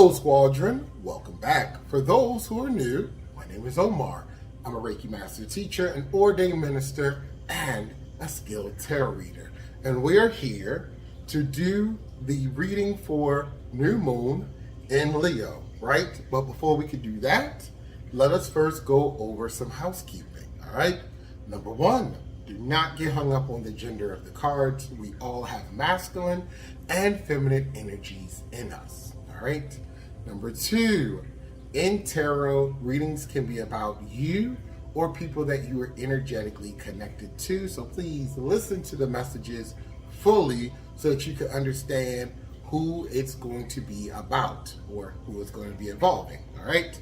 Hello, Squadron. Welcome back. For those who are new, my name is Omar. I'm a Reiki Master Teacher, an ordained minister, and a skilled tarot reader. And we are here to do the reading for New Moon in Leo, right? But before we can do that, let us first go over some housekeeping, all right? Number one, do not get hung up on the gender of the cards. We all have masculine and feminine energies in us. All right. Number two, in tarot, readings can be about you or people that you are energetically connected to. So please listen to the messages fully so that you can understand who it's going to be about or who it's going to be involving. All right.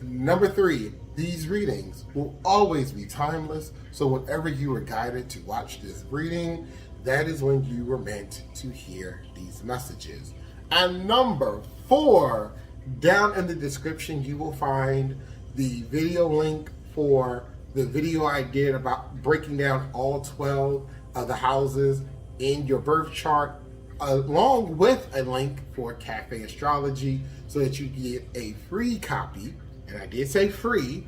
Number three, these readings will always be timeless. So whenever you were guided to watch this reading, that is when you were meant to hear these messages. And number four, down in the description, you will find the video link for the video I did about breaking down all 12 of the houses in your birth chart, along with a link for Cafe Astrology so that you get a free copy, and I did say free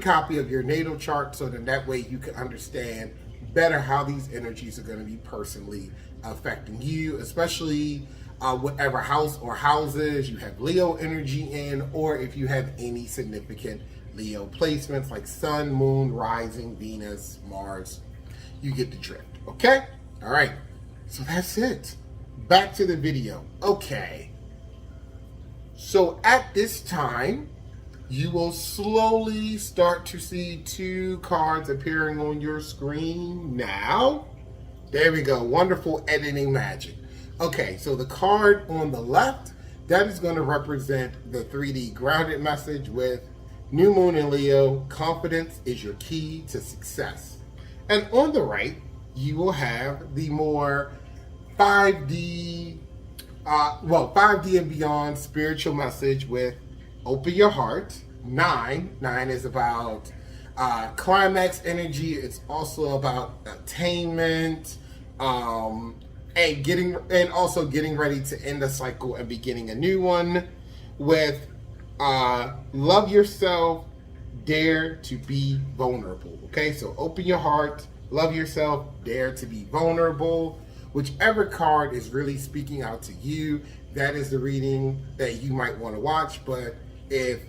copy of your natal chart so that way you can understand better how these energies are going to be personally affecting you, especially whatever house or houses you have Leo energy in, or if you have any significant Leo placements like Sun, Moon, Rising, Venus, Mars. You get the drift, okay? All right, so that's it. Back to the video. Okay, so at this time, you will slowly start to see two cards appearing on your screen now. There we go, wonderful editing magic. Okay, so the card on the left, that is going to represent the 3D grounded message with New Moon in Leo, confidence is your key to success. And on the right, you will have the more 5D and beyond spiritual message with open your heart. Nine is about climax energy. It's also about attainment, and also getting ready to end a cycle and beginning a new one with love yourself, dare to be vulnerable. Okay, so open your heart, love yourself, dare to be vulnerable. Whichever card is really speaking out to you, that is the reading that you might want to watch. But if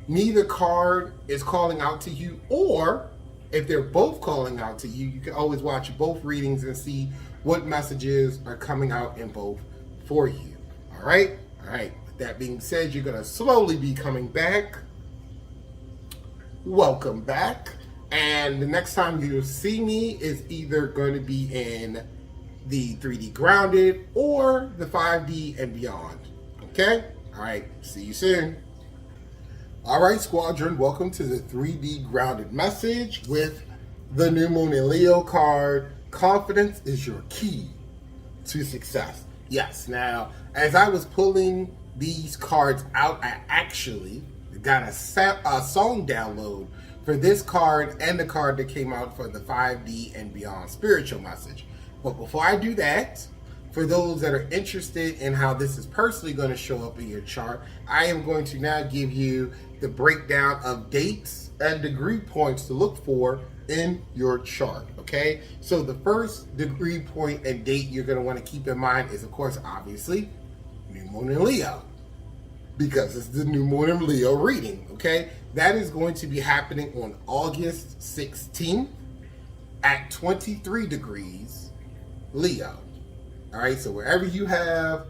neither card is calling out to you, or if they're both calling out to you, you can always watch both readings and see what messages are coming out in both for you. All right? All right. With that being said, you're going to slowly be coming back. Welcome back. And the next time you see me is either going to be in the 3D grounded or the 5D and beyond. Okay? All right. See you soon. All right, Squadron, welcome to the 3D grounded message with the New Moon in Leo card. Confidence is your key to success. Yes, now, as I was pulling these cards out, I actually got a song download for this card and the card that came out for the 5D and beyond spiritual message. But before I do that, for those that are interested in how this is personally going to show up in your chart, I am going to now give you the breakdown of dates and degree points to look for in your chart, okay? So the first degree point and date you're going to want to keep in mind is, of course, obviously, New Moon in Leo, because it's the New Moon in Leo reading, okay? That is going to be happening on August 16th at 23 degrees Leo. All right, so wherever you have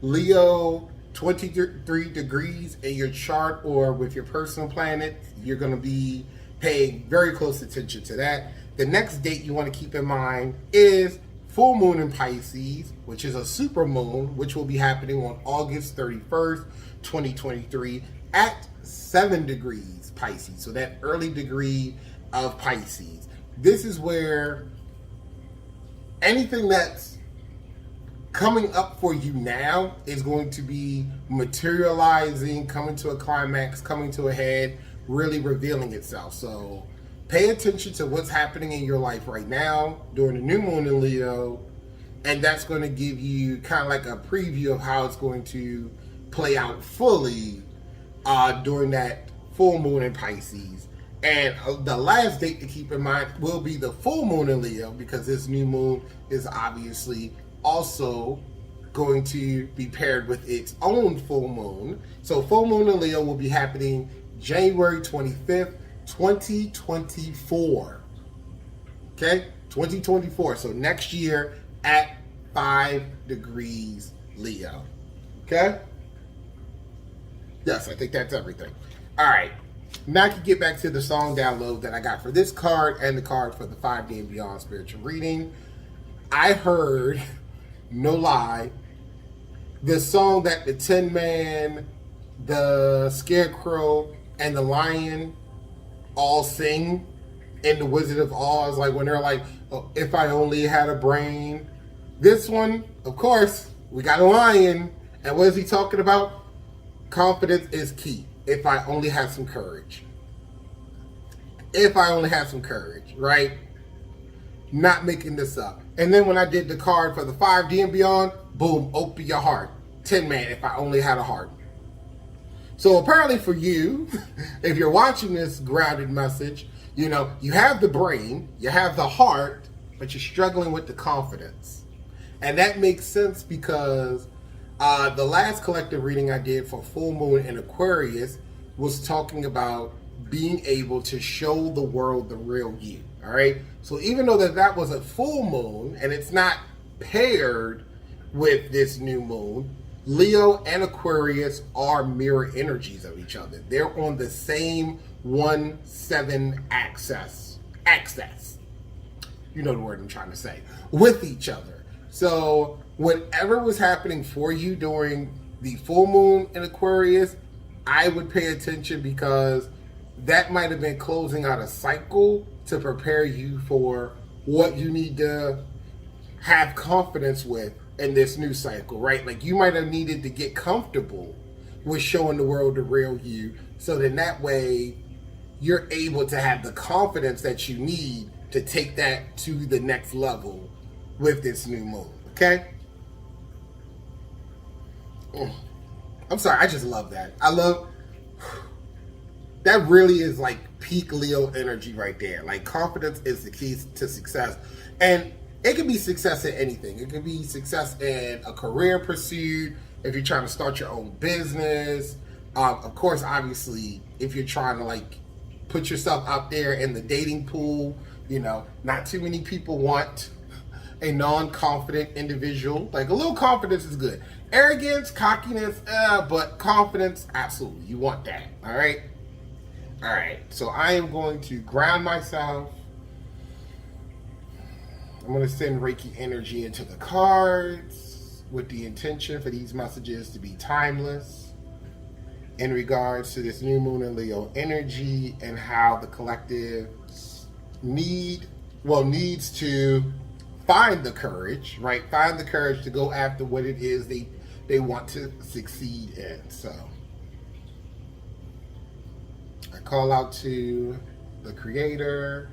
Leo 23 degrees in your chart or with your personal planet, you're going to be paying very close attention to that. The next date you want to keep in mind is full moon in Pisces, which is a super moon, which will be happening on August 31st, 2023 at 7 degrees Pisces. So that early degree of Pisces. This is where anything that's coming up for you now is going to be materializing, coming to a climax, coming to a head, really revealing itself. So pay attention to what's happening in your life right now during the New Moon in Leo, and that's going to give you kind of like a preview of how it's going to play out fully during that full moon in Pisces. And the last date to keep in mind will be the full moon in Leo, because this new moon is obviously also going to be paired with its own full moon. So full moon in Leo will be happening January 25th, 2024. Okay? 2024. So next year at 5 degrees Leo. Okay? Yes, I think that's everything. All right. Now I can get back to the song download that I got for this card and the card for the 5D and Beyond spiritual reading. I heard, no lie, the song that the Tin Man, the Scarecrow, and the Lion all sing in The Wizard of Oz, like when they're like, oh, if I only had a brain. This one, of course, we got a lion, and what is he talking about? Confidence is key. If I only have some courage. If I only have some courage, right? Not making this up. And then when I did the card for the 5D and Beyond, boom, open your heart. Tin Man, if I only had a heart. So apparently for you, if you're watching this grounded message, you know, you have the brain, you have the heart, but you're struggling with the confidence. And that makes sense because the last collective reading I did for full moon in Aquarius was talking about being able to show the world the real you. All right. So even though that was a full moon and it's not paired with this new moon, Leo and Aquarius are mirror energies of each other. They're on the same 1-7 axis. You know the word I'm trying to say. With each other. So whatever was happening for you during the full moon in Aquarius, I would pay attention, because that might have been closing out a cycle to prepare you for what you need to have confidence with in this new cycle, right? Like you might have needed to get comfortable with showing the world the real you, so then that way you're able to have the confidence that you need to take that to the next level with this new moon, okay? I'm sorry, I just love that. That really is like peak Leo energy right there. Like confidence is the key to success. And it can be success in anything. It can be success in a career pursuit, if you're trying to start your own business. Of course, obviously, if you're trying to like put yourself out there in the dating pool, you know, not too many people want a non-confident individual. Like a little confidence is good. Arrogance, cockiness, but confidence, absolutely. You want that, all right? All right, so I am going to ground myself. I'm going to send Reiki energy into the cards with the intention for these messages to be timeless in regards to this new moon in Leo energy and how the collective needs to find the courage, right? Find the courage to go after what it is they want to succeed in. So I call out to the Creator,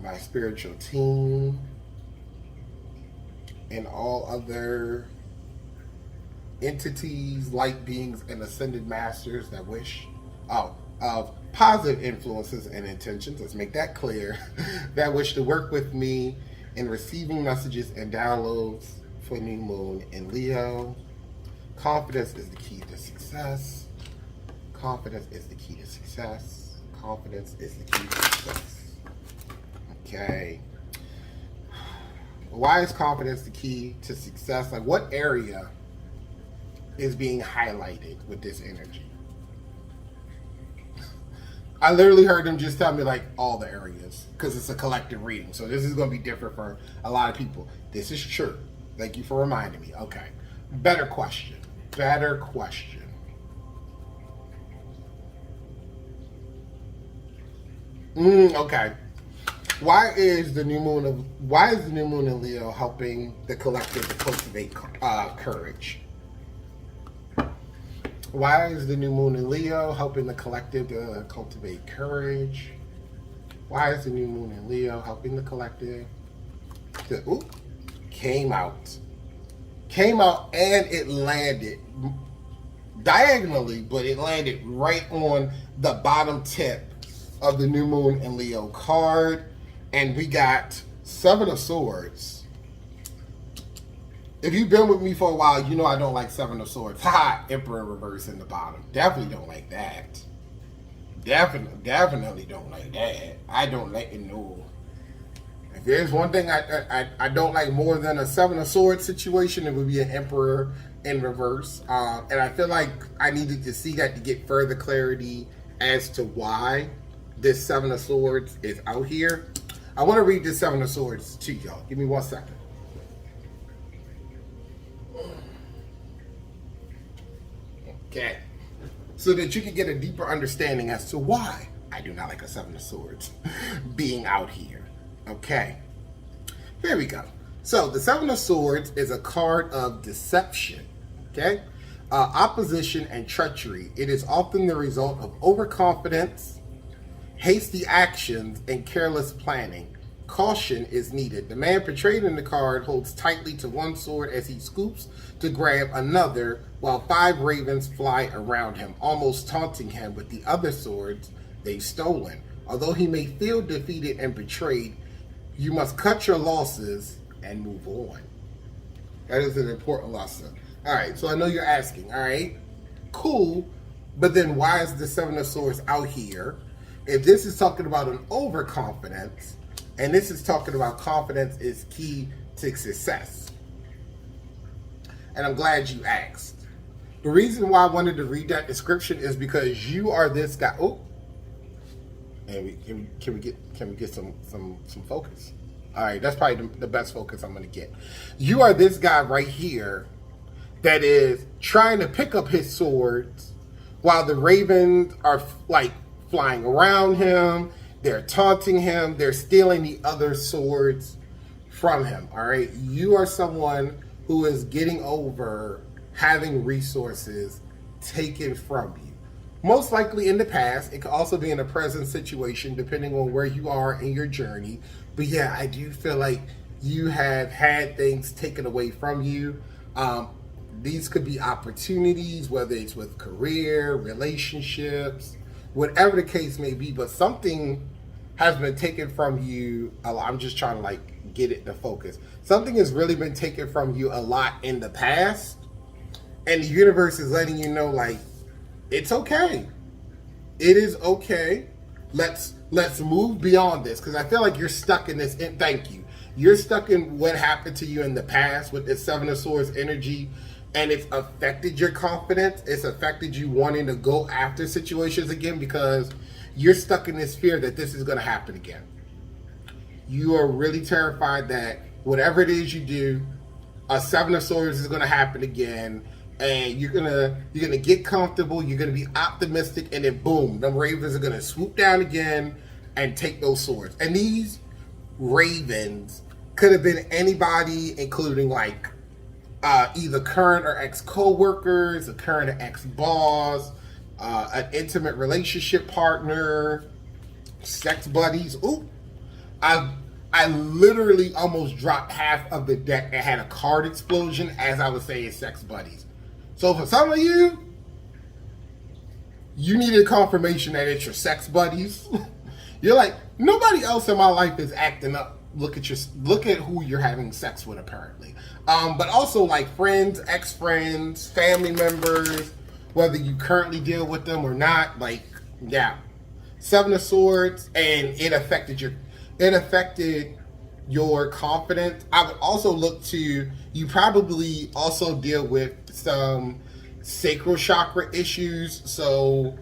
my spiritual team, and all other entities, light beings, and ascended masters that wish of positive influences and intentions, let's make that clear, that wish to work with me in receiving messages and downloads for new moon in Leo. Confidence is the key to success. Confidence is the key to success. Confidence is the key to success. Okay. Why is confidence the key to success? Like what area is being highlighted with this energy? I literally heard them just tell me like all the areas, because it's a collective reading. So this is going to be different for a lot of people. This is true. Thank you for reminding me. Okay. Better question. Okay. Why is the new moon in Leo helping the collective to cultivate courage? Why is the new moon in Leo helping the collective to cultivate courage? Why is the new moon in Leo helping the collective to came out came out and it landed diagonally, but it landed right on the bottom tip of the new moon in Leo card. And we got Seven of Swords. If you've been with me for a while, you know I don't like Seven of Swords. Ha! Emperor reverse in the bottom. Definitely don't like that. Definitely don't like that. I don't like it, no. If there's one thing I don't like more than a Seven of Swords situation, it would be an Emperor in reverse. And I feel like I needed to see that to get further clarity as to why this Seven of Swords is out here. I want to read this Seven of Swords to y'all. Give me 1 second. Okay. So that you can get a deeper understanding as to why I do not like a Seven of Swords being out here. Okay. Here we go. So the Seven of Swords is a card of deception. Okay. Opposition and treachery. It is often the result of overconfidence, hasty actions, and careless planning. Caution is needed. The man portrayed in the card holds tightly to one sword as he scoops to grab another, while 5 ravens fly around him, almost taunting him with the other swords they've stolen. Although he may feel defeated and betrayed, you must cut your losses and move on. That is an important lesson. All right, so I know you're asking, all right, cool, but then why is the Seven of Swords out here? If this is talking about an overconfidence, and this is talking about confidence is key to success. And I'm glad you asked. The reason why I wanted to read that description is because you are this guy. Oh, and can we get some focus? All right, that's probably the best focus I'm going to get. You are this guy right here that is trying to pick up his swords while the ravens are like flying around him. They're taunting him. They're stealing the other swords from him. All right. You are someone who is getting over having resources taken from you. Most likely in the past. It could also be in a present situation, depending on where you are in your journey. But yeah, I do feel like you have had things taken away from you. These could be opportunities, whether it's with career, relationships, whatever the case may be, but something has been taken from you. I'm just trying to like get it to focus. Something has really been taken from you a lot in the past, and the universe is letting you know, like, it's okay. It is okay. Let's move beyond this, because I feel like you're stuck in this. Thank you. You're stuck in what happened to you in the past with the Seven of Swords energy, and it's affected your confidence. It's affected you wanting to go after situations again because you're stuck in this fear that this is going to happen again. You are really terrified that whatever it is you do, a Seven of Swords is going to happen again, and you're gonna get comfortable. You're gonna be optimistic, and then boom, them ravens are gonna swoop down again and take those swords. And these ravens could have been anybody, including like either current or ex co-workers, a current or ex boss, an intimate relationship partner, sex buddies. Ooh, I literally almost dropped half of the deck and had a card explosion as I was saying sex buddies. So for some of you, you needed confirmation that it's your sex buddies. You're like, nobody else in my life is acting up. Look at who you're having sex with, apparently. But also like friends, ex-friends, family members, whether you currently deal with them or not. Like, yeah, Seven of Swords, and it affected your confidence. I would also look to, you probably also deal with some sacral chakra issues. So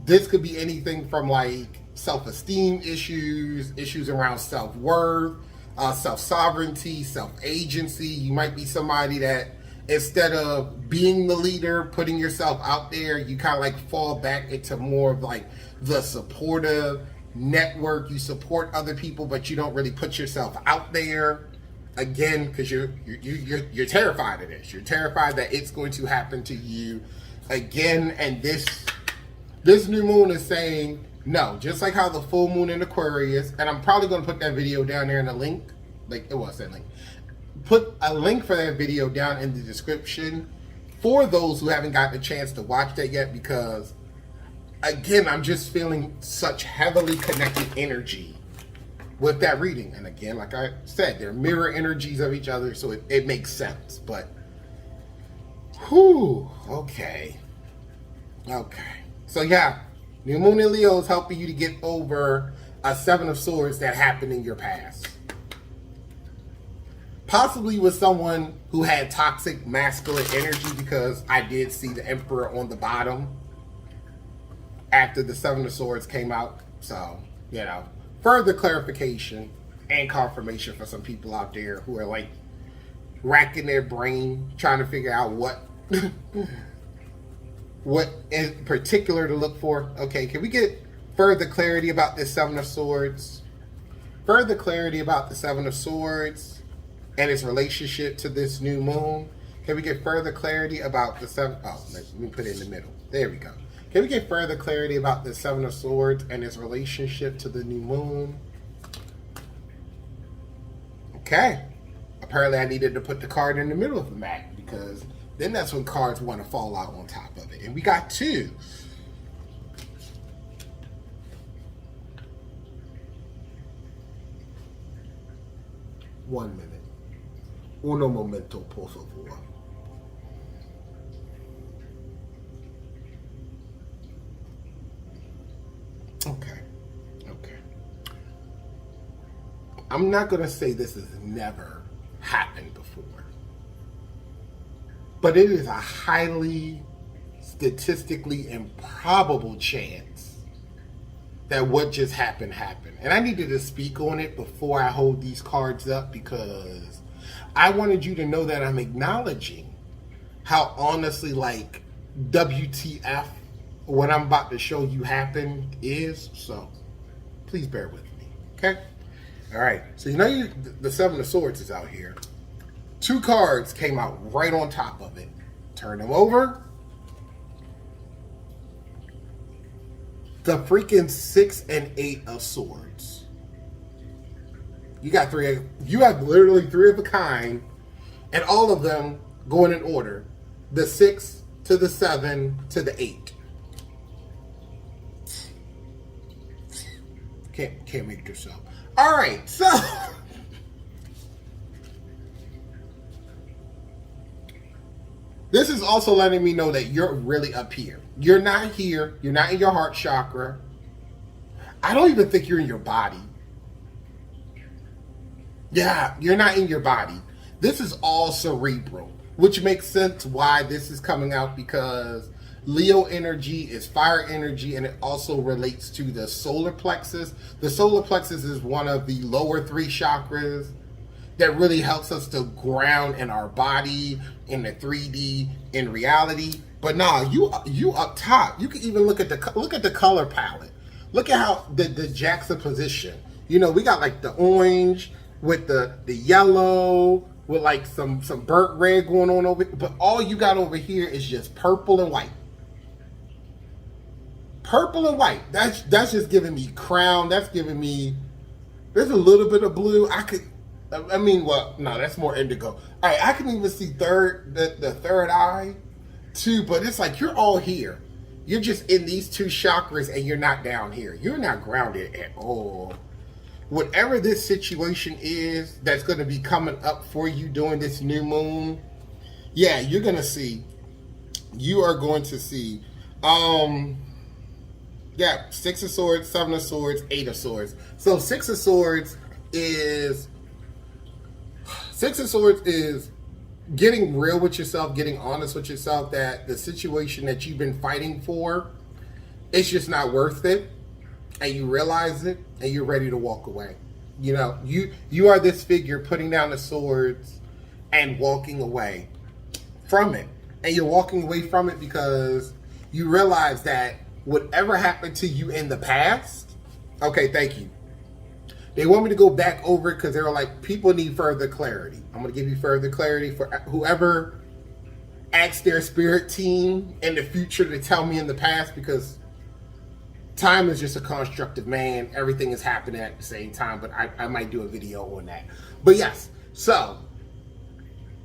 this could be anything from like self-esteem issues around self-worth, self-sovereignty, self-agency. You might be somebody that instead of being the leader, putting yourself out there, you kind of like fall back into more of like the supportive network. You support other people, but you don't really put yourself out there. Again, because you're terrified of this. You're terrified that it's going to happen to you again. And this new moon is saying no. Just like how the full moon in Aquarius, and I'm probably going to put that video down there in the link. Like, it was that link. put a link for that video down in the description for those who haven't gotten a chance to watch that yet, because again, I'm just feeling such heavily connected energy with that reading. And again, like I said, they're mirror energies of each other, so it makes sense. But whew, okay. So yeah, New Moon in Leo is helping you to get over a Seven of Swords that happened in your past. Possibly with someone who had toxic masculine energy, because I did see the Emperor on the bottom after the Seven of Swords came out. So, you know, further clarification and confirmation for some people out there who are like racking their brain trying to figure out what in particular to look for. Okay, can we get further clarity about this Seven of Swords? Further clarity about the Seven of Swords and its relationship to this new moon. Can we get further clarity about the let me put it in the middle. There we go. Can we get further clarity about the Seven of Swords and its relationship to the new moon? Okay. Apparently I needed to put the card in the middle of the mat, because then that's when cards want to fall out on top of it. And we got two. One minute. Uno momento, por favor. Okay. I'm not going to say this has never happened before, but it is a highly statistically improbable chance that what just happened. And I needed to speak on it before I hold these cards up, because I wanted you to know that I'm acknowledging how honestly, like, WTF what I'm about to show you happen is. So please bear with me, okay? All right, so you know the Seven of Swords is out here. Two cards came out right on top of it. Turn them over. The freaking 6 and 8 of Swords. You got three. You have literally three of a kind, and all of them going in order. The 6 to the 7 to the 8. Can't make it yourself. All right, so this is also letting me know that you're really up here. You're not here. You're not in your heart chakra. I don't even think you're in your body. Yeah, you're not in your body. This is all cerebral, which makes sense why this is coming out, because Leo energy is fire energy, and it also relates to the solar plexus. The solar plexus is one of the lower three chakras that really helps us to ground in our body, in the 3D, in reality. But nah, you up top. You can even look at the color palette. Look at how the juxtaposition. You know, we got like the orange with the yellow with like some burnt red going on over, but all you got over here is just purple and white. Purple and white. That's just giving me crown. That's giving me. There's a little bit of blue. No, that's more indigo. All right, I can even see the third eye too, but it's like you're all here. You're just in these two chakras and you're not down here. You're not grounded at all. Whatever this situation is that's going to be coming up for you during this new moon, yeah, you're going to see. You are going to see. Yeah, 6 of Swords, 7 of Swords, 8 of Swords. So 6 of Swords is getting real with yourself, getting honest with yourself that the situation that you've been fighting for, it's just not worth it. And you realize it and you're ready to walk away. You know, you are this figure putting down the swords and walking away from it. And you're walking away from it because you realize that whatever happened to you in the past, okay, thank you. They want me to go back over it because they were like, people need further clarity. I'm going to give you further clarity for whoever asks their spirit team in the future to tell me in the past, because time is just a construct of man. Everything is happening at the same time, but I might do a video on that. But yes, so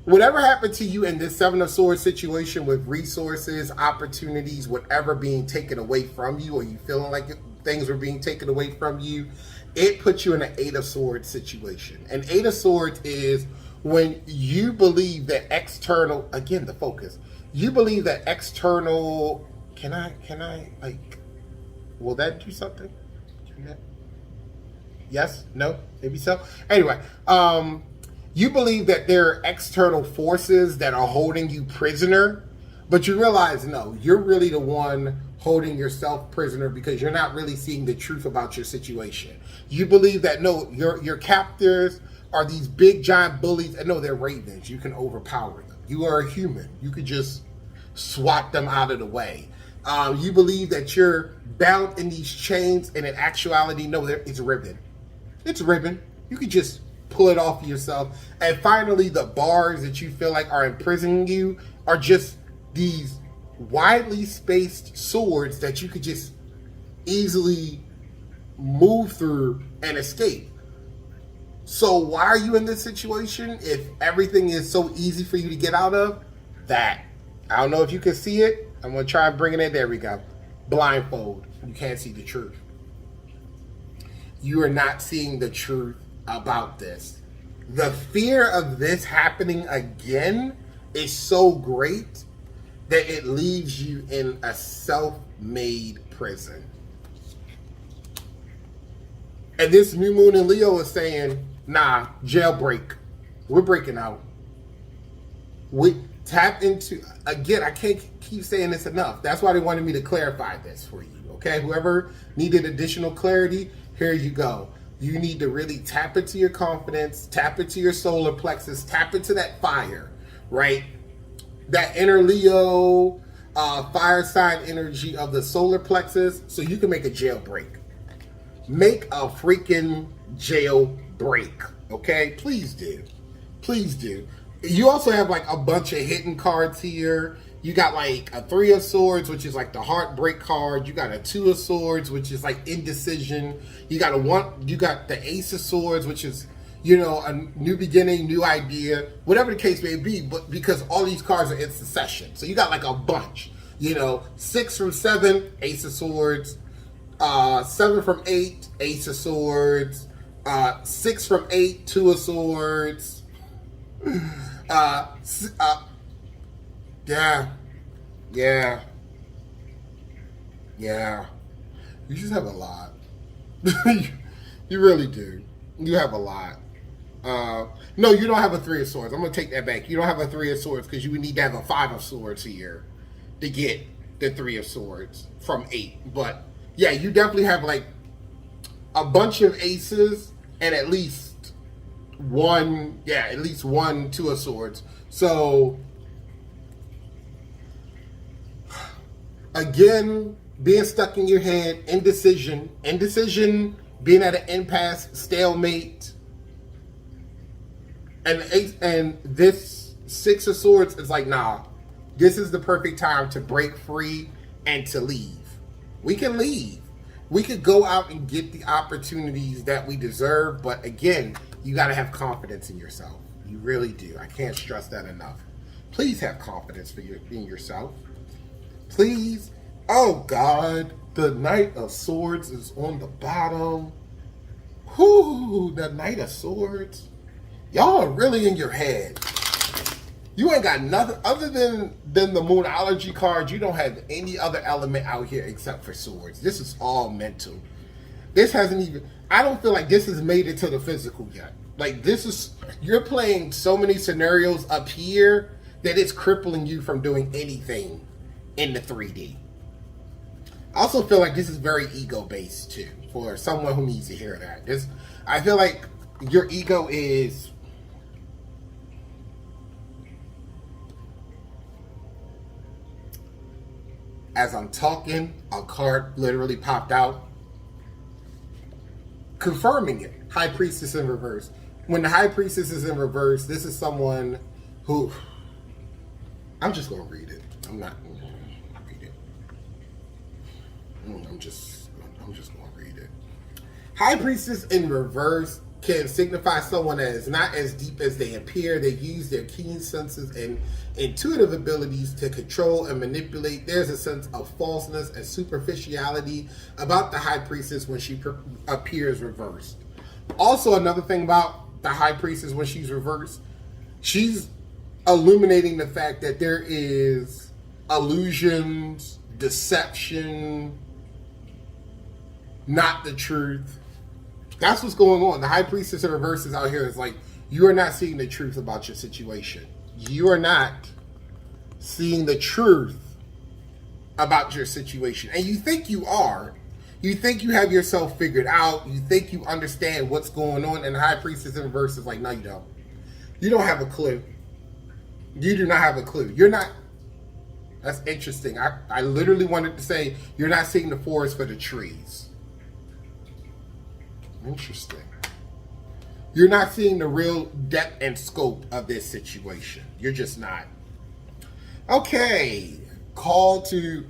Whatever happened to you in this Seven of Swords situation with resources, opportunities, whatever being taken away from you, or you feeling like things were being taken away from you, it puts you in an Eight of Swords situation. And Eight of Swords is when you believe that external, again, the focus, you believe that external, can I, like, will that do something? Yes? No? Maybe so? Anyway, you believe that there are external forces that are holding you prisoner, but you realize, no, you're really the one holding yourself prisoner because you're not really seeing the truth about your situation. You believe that, no, your captors are these big giant bullies, and no, they're ravens. You can overpower them. You are a human. You could just swat them out of the way. You believe that you're bound in these chains, and in actuality, no, it's ribbon. It's ribbon. You could just pull it off of yourself. And finally, the bars that you feel like are imprisoning you are just these widely spaced swords that you could just easily move through and escape. So why are you in this situation if everything is so easy for you to get out of? That. I don't know if you can see it. I'm going to try and bring it in. There we go. Blindfold. You can't see the truth. You are not seeing the truth about this. The fear of this happening again is so great that it leaves you in a self-made prison. And this new moon in Leo is saying, nah, jailbreak. We're breaking out. We tap into, again, I can't keep saying this enough. That's why they wanted me to clarify this for you, okay? Whoever needed additional clarity, here you go. You need to really tap into your confidence, tap into your solar plexus, tap into that fire, right? That inner Leo, fire sign energy of the solar plexus, so you can make a jailbreak. Make a freaking jailbreak, okay? Please do. Please do. You also have like a bunch of hidden cards here. You got like a Three of Swords, which is like the heartbreak card. You got a Two of Swords, which is like indecision. You got the Ace of Swords, which is, you know, a new beginning, new idea, whatever the case may be, but because all these cards are in succession. So you got like a bunch, you know, 6 from 7, Ace of Swords, 7 from 8, Ace of Swords, 6 from 8, Two of Swords, yeah. You just have a lot. You really do. You have a lot. No, you don't have a Three of Swords. I'm going to take that back. You don't have a Three of Swords because you would need to have a Five of Swords here to get the Three of Swords from 8. But yeah, you definitely have like a bunch of aces and at least one Two of Swords. So again, being stuck in your head, indecision, being at an impasse, stalemate, and this Six of Swords is like, nah, this is the perfect time to break free and to leave. We can leave. We could go out and get the opportunities that we deserve, but again, you got to have confidence in yourself. You really do. I can't stress that enough. Please have confidence in yourself. Please. Oh God, the Knight of Swords is on the bottom. Whoo, the Knight of Swords. Y'all are really in your head. You ain't got nothing other than the Moonology card. You don't have any other element out here except for swords. This is all mental. This hasn't even, I don't feel like this has made it to the physical yet. Like this is, you're playing so many scenarios up here that it's crippling you from doing anything in the 3D. I also feel like this is very ego-based too, for someone who needs to hear that. I feel like your ego is, as I'm talking, a card literally popped out, confirming it. High Priestess in reverse. When the High Priestess is in reverse, this is someone who, I'm just going to read it. I'm not going to read it. I'm just going to read it. High Priestess in reverse can signify someone that is not as deep as they appear. They use their keen senses and intuitive abilities to control and manipulate. There's a sense of falseness and superficiality about the High Priestess when she appears reversed. Also, another thing about the High Priestess when she's reversed, she's illuminating the fact that there is illusions, deception, not the truth. That's what's going on. The High Priestess in reverse is out here. It's like, you are not seeing the truth about your situation. You are not seeing the truth about your situation. And you think you are. You think you have yourself figured out. You think you understand what's going on. And the High Priestess in reverse is like, no, you don't. You don't have a clue. You do not have a clue. You're not. That's interesting. I literally wanted to say, you're not seeing the forest for the trees. Interesting. You're not seeing the real depth and scope of this situation. You're just not. Okay. Call to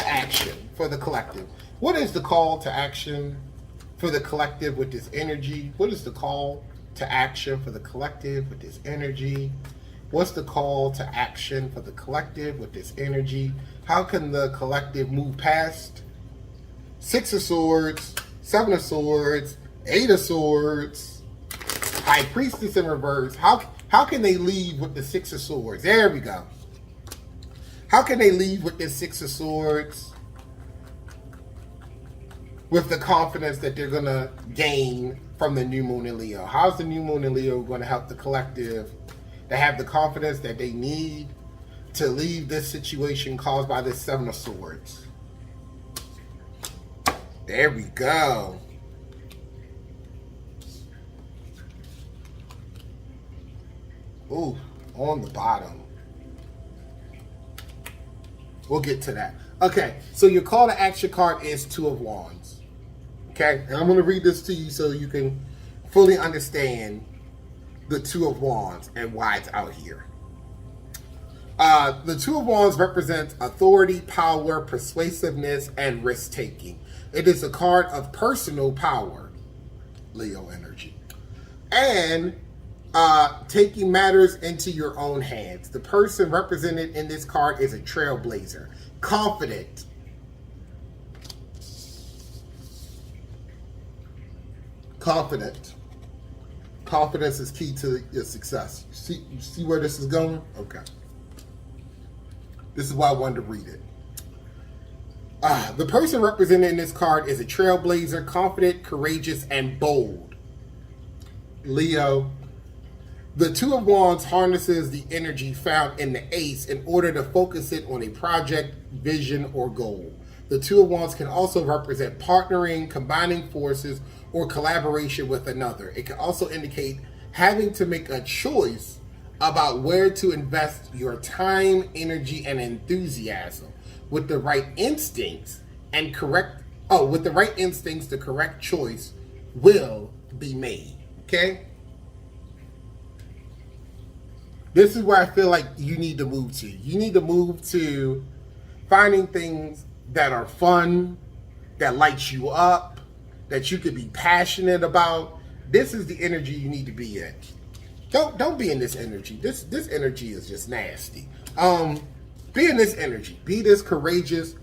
action for the collective. What is the call to action for the collective with this energy? What is the call to action for the collective with this energy? What's the call to action for the collective with this energy? How can the collective move past Six of Swords, Seven of Swords, Eight of Swords, High Priestess in reverse? How can they leave with the Six of Swords? There we go. How can they leave with this Six of Swords with the confidence that they're going to gain from the new moon in Leo? How's the new moon in Leo going to help the collective to have the confidence that they need to leave this situation caused by this Seven of Swords? There we go. Ooh, on the bottom. We'll get to that. Okay, so your call to action card is Two of Wands. Okay, and I'm going to read this to you so you can fully understand the Two of Wands and why it's out here. The Two of Wands represents authority, power, persuasiveness, and risk-taking. It is a card of personal power, Leo energy. And taking matters into your own hands. The person represented in this card is a trailblazer, confident, confidence is key to your success. You see where this is going? Okay. This is why I wanted to read it. The person represented in this card is a trailblazer, confident, courageous, and bold. Leo. The Two of Wands harnesses the energy found in the Ace in order to focus it on a project, vision, or goal. The Two of Wands can also represent partnering, combining forces, or collaboration with another. It can also indicate having to make a choice about where to invest your time, energy, and enthusiasm. With the right instincts the correct choice will be made. Okay? This is where I feel like you need to move to. You need to move to finding things that are fun, that lights you up, that you could be passionate about. This is the energy you need to be in. Don't be in this energy. This energy is just nasty. Be in this energy. Be this courageous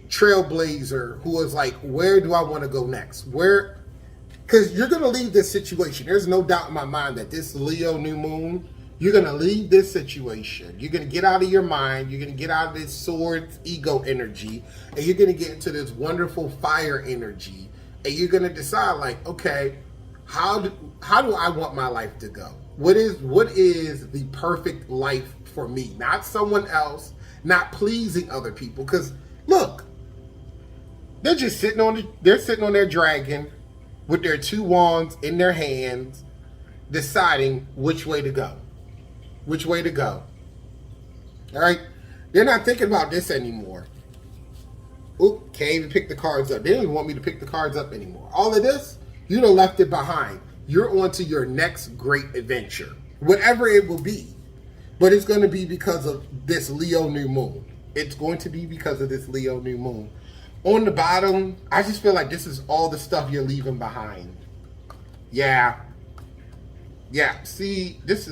trailblazer who is like, where do I want to go next? Because you're going to leave this situation. There's no doubt in my mind that this Leo new moon, you're going to leave this situation. You're going to get out of your mind. You're going to get out of this swords ego energy. And you're going to get into this wonderful fire energy. And you're going to decide like, okay, how do I want my life to go? What is the perfect life for me? Not someone else, not pleasing other people. Because look, they're just sitting on their dragon with their two wands in their hands, deciding which way to go. Which way to go. All right? They're not thinking about this anymore. Oop, can't even pick the cards up. They don't even want me to pick the cards up anymore. All of this, you done left it behind. You're on to your next great adventure. Whatever it will be. But it's going to be because of this Leo new moon. It's going to be because of this Leo new moon. On the bottom, I just feel like this is all the stuff you're leaving behind. Yeah, Yeah, see, this.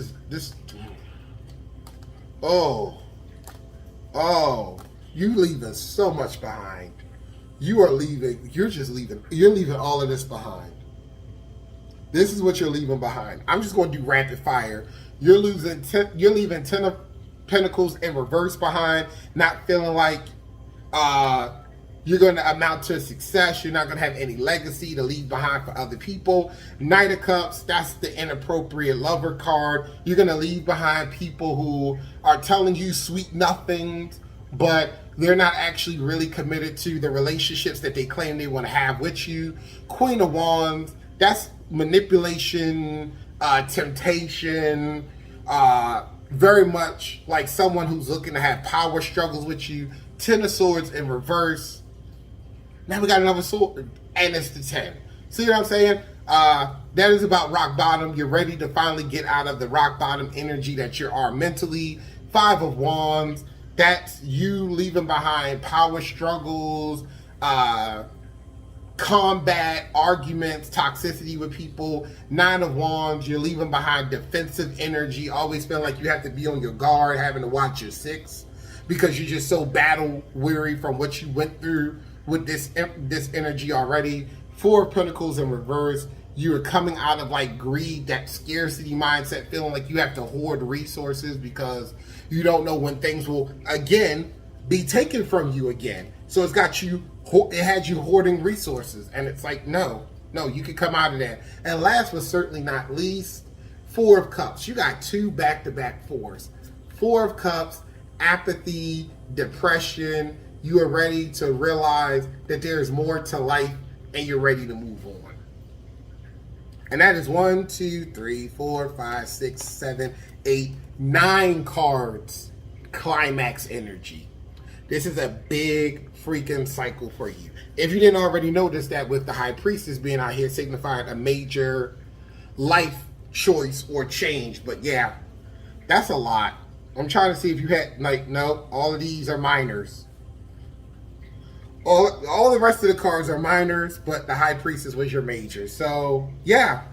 Oh, you leaving so much behind. You are leaving. You're just leaving. You're leaving all of this behind. This is what you're leaving behind. I'm just going to do rapid fire. You're losing. You're leaving 10 of Pentacles in reverse behind. Not feeling like you're going to amount to success. You're not going to have any legacy to leave behind for other people. Knight of Cups, that's the inappropriate lover card. You're going to leave behind people who are telling you sweet nothings, but they're not actually really committed to the relationships that they claim they want to have with you. Queen of Wands, that's manipulation, temptation, very much like someone who's looking to have power struggles with you. 10 of Swords in reverse. Now we got another sword, and it's the 10. See what I'm saying? That is about rock bottom. You're ready to finally get out of the rock bottom energy that you are mentally. 5 of Wands, that's you leaving behind power struggles, combat, arguments, toxicity with people. 9 of Wands, you're leaving behind defensive energy, always feeling like you have to be on your guard, having to watch your 6, because you're just so battle weary from what you went through with this energy already. 4 of Pentacles in reverse. You are coming out of like greed, that scarcity mindset, feeling like you have to hoard resources because you don't know when things will again be taken from you again. So it had you hoarding resources, and it's like, no, you can come out of that. And last but certainly not least, 4 of Cups. You got 2 back-to-back 4s. 4 of Cups, apathy, depression. You are ready to realize that there's more to life, and you're ready to move on. And that is 1, 2, 3, 4, 5, 6, 7, 8, 9 cards. Climax energy. This is a big freaking cycle for you. If you didn't already notice that with the High Priestess being out here signifying a major life choice or change. But yeah, that's a lot. I'm trying to see if you had, like, no, all of these are minors. All the rest of the cards are minors, but the High Priestess was your major. So yeah,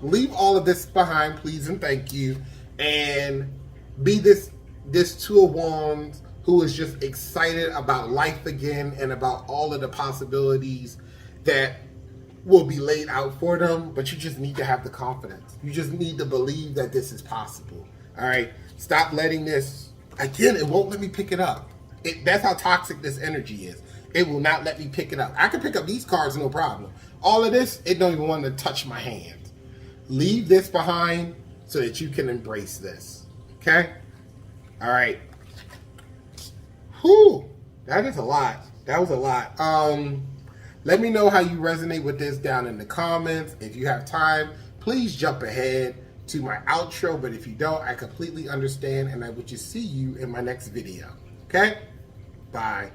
leave all of this behind, please and thank you, and be this 2 of Wands who is just excited about life again and about all of the possibilities that will be laid out for them. But you just need to have the confidence. You just need to believe that this is possible. All right, stop letting this, again, it won't let me pick it up. That's how toxic this energy is. It will not let me pick it up. I can pick up these cards, no problem. All of this, it don't even want to touch my hand. Leave this behind so that you can embrace this. Okay? All right. Whew. That is a lot. That was a lot. Let me know how you resonate with this down in the comments. If you have time, please jump ahead to my outro. But if you don't, I completely understand, and I will just see you in my next video. Okay? Bye.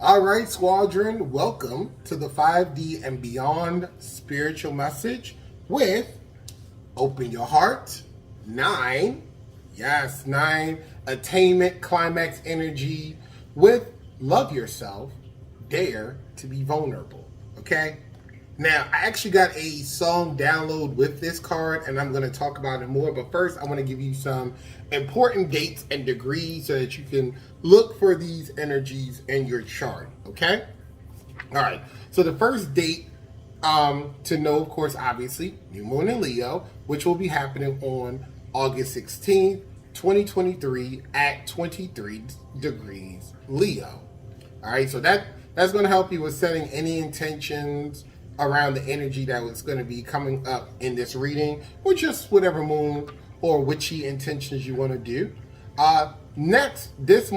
All right, Squadron, welcome to the 5D and Beyond spiritual message with Open Your Heart, 9, yes, 9, Attainment, Climax Energy, with Love Yourself, Dare to be Vulnerable, okay? Now, I actually got a song download with this card, and I'm going to talk about it more. But first, I want to give you some important dates and degrees so that you can look for these energies in your chart, okay? All right. So the first date to know, of course, obviously, new moon in Leo, which will be happening on August 16th, 2023 at 23 degrees Leo. All right. So that's going to help you with setting any intentions around the energy that was going to be coming up in this reading, or just whatever moon or witchy intentions you want to do. Next, this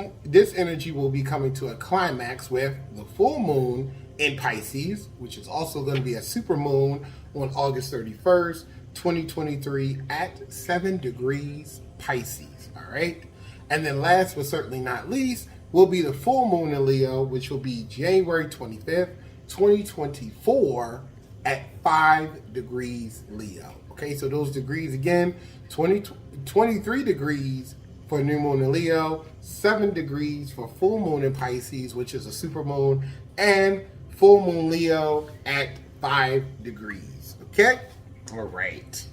energy will be coming to a climax with the full moon in Pisces, which is also going to be a super moon on August 31st, 2023 at 7 degrees Pisces. All right. And then last but certainly not least will be the full moon in Leo, which will be January 25th, 2024 at 5 degrees Leo. Okay, so those degrees again, 23 degrees for new moon in Leo, 7 degrees for full moon in Pisces, which is a super moon, and full moon Leo at 5 degrees. Okay, all right.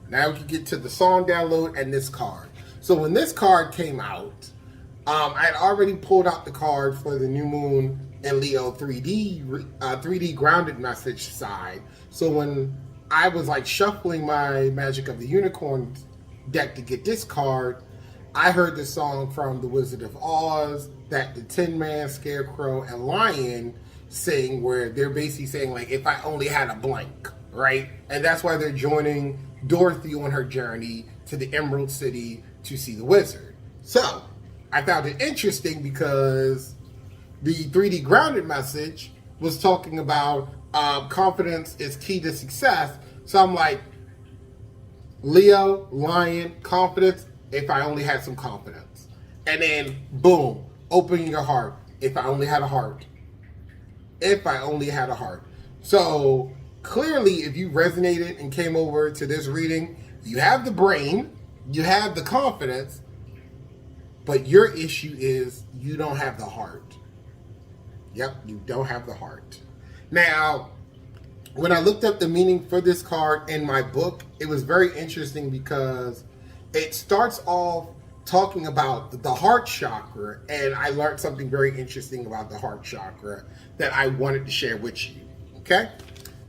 Now we can get to the song download and this card. So when this card came out, I had already pulled out the card for the new moon in Leo 3D grounded message side. So when I was like shuffling my Magic of the Unicorn deck to get this card, I heard the song from The Wizard of Oz that the Tin Man, Scarecrow, and Lion sing, where they're basically saying like, if I only had a blank, right? And that's why they're joining Dorothy on her journey to the Emerald City to see the wizard. So I found it interesting because the 3D grounded message was talking about confidence is key to success. So I'm like, Leo, Lion, confidence, if I only had some confidence. And then, boom, opening your heart, if I only had a heart. If I only had a heart. So clearly, if you resonated and came over to this reading, you have the brain, you have the confidence, but your issue is you don't have the heart. Yep, you don't have the heart. Now, when I looked up the meaning for this card in my book, it was very interesting because it starts off talking about the heart chakra, and I learned something very interesting about the heart chakra that I wanted to share with you. Okay?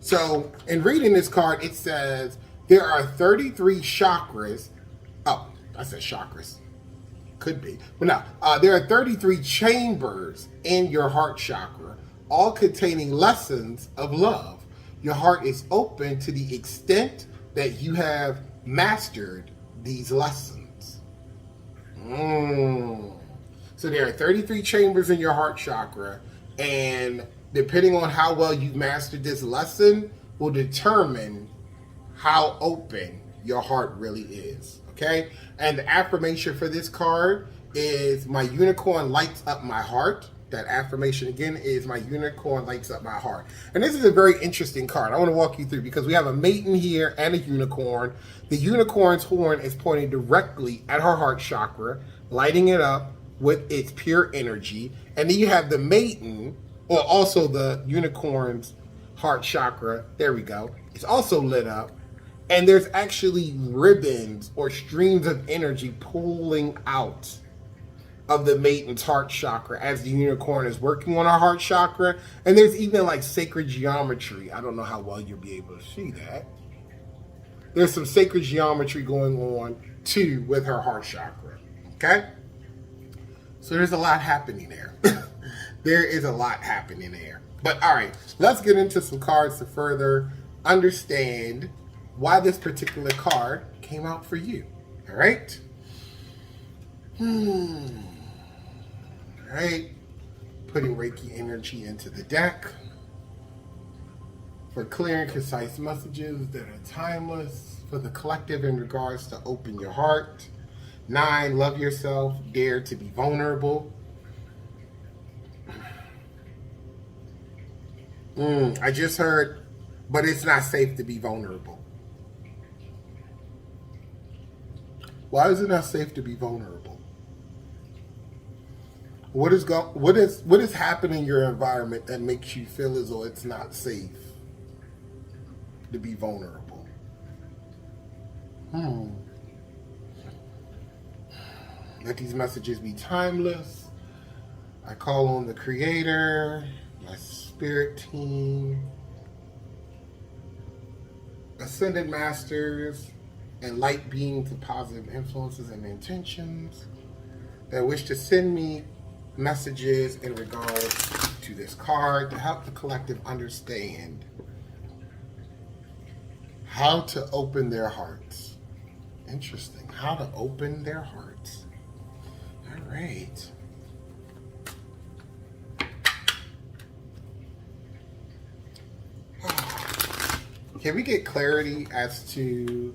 So, in reading this card, it says there are 33 chakras. Oh, I said chakras. Could be. But no, there are 33 chambers in your heart chakra, all containing lessons of love. Your heart is open to the extent that you have mastered these lessons. So there are 33 chambers in your heart chakra, and depending on how well you've mastered this lesson will determine how open your heart really is. Okay? And the affirmation for this card is my unicorn lights up my heart. That affirmation again is my unicorn lights up my heart. And this is a very interesting card. I want to walk you through because we have a maiden here and a unicorn. The unicorn's horn is pointing directly at her heart chakra, lighting it up with its pure energy. And then you have the maiden, or also the unicorn's heart chakra. There we go. It's also lit up. And there's actually ribbons or streams of energy pulling out of the maiden's heart chakra as the unicorn is working on her heart chakra. And there's even like sacred geometry. I don't know how well you'll be able to see that. There's some sacred geometry going on too with her heart chakra. Okay? So there's a lot happening there. There is a lot happening there. But all right, let's get into some cards to further understand why this particular card came out for you. All right? Alright, putting Reiki energy into the deck for clear and concise messages that are timeless for the collective in regards to open your heart. 9, love yourself, dare to be vulnerable. I just heard, but it's not safe to be vulnerable. Why is it not safe to be vulnerable? What is happening in your environment that makes you feel as though it's not safe to be vulnerable? Let these messages be timeless. I call on the Creator, my spirit team, ascended masters, and light beings of positive influences and intentions that wish to send me messages in regards to this card to help the collective understand how to open their hearts. Interesting. How to open their hearts. All right. Can we get clarity as to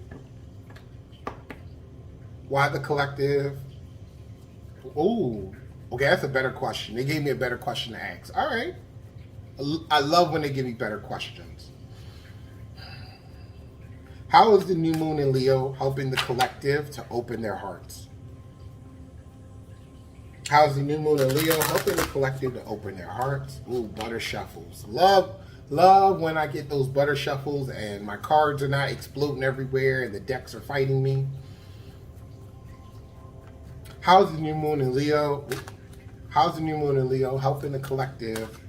why the collective? Okay, that's a better question. They gave me a better question to ask. All right. I love when they give me better questions. How is the new moon in Leo helping the collective to open their hearts? How is the new moon in Leo helping the collective to open their hearts? Butter shuffles. Love Love when I get those butter shuffles and my cards are not exploding everywhere and the decks are fighting me. How's the new moon in Leo? How's the new moon in Leo helping the collective?